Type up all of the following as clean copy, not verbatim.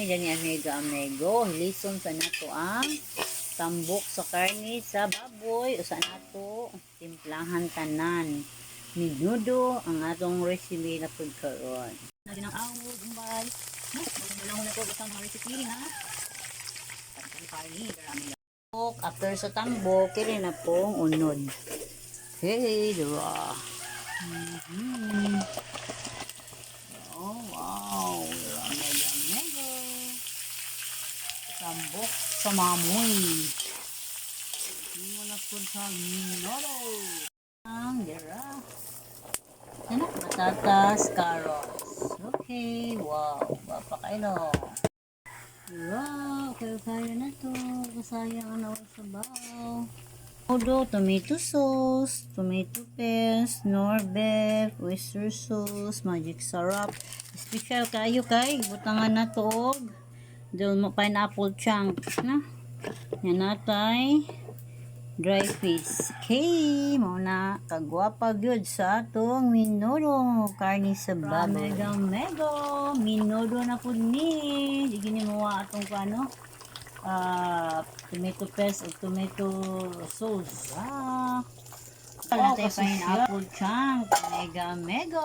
Dani amigo lison sa nato ang tambok sa karne sa baboy. Usa nato timplahan tanan. Minudo ang atong recipe na pud karon. Nagin ang awod umbay. Malong na to isang recipe na. Pagkan karne garami. After sa tambok, kini na pong unod. Hey, diba? Oh, wow. Mega. Tambok sa mamoy. Hindi mo na po sa minoro. Ang dira. Ano? Patatas, carrots. Okay, wow. Papakaino. Wow, kayo na to. Masayang ano sa baw. Odo, tomato sauce, tomato paste, nor beef, oyster sauce, magic syrup. Special kayo kay butangan na to. Dil mo pineapple chunk, na. Yan natay dry fish. Okay, muna kagwapa gyud sa atong minudo karni sa baboy. Mega minudo na pud ni. Di gini mo atong pano tomato paste o tomato sauce. Natay pineapple chunk. Mega.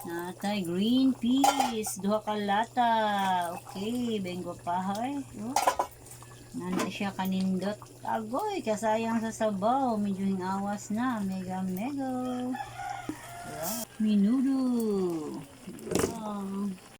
Natay green peas. Duha ka lata. Okay, bengo pahay. Nanda siya kanindot. Agoy, kasayang sa sabaw. Medyo hingawas na. Mega. Minudo.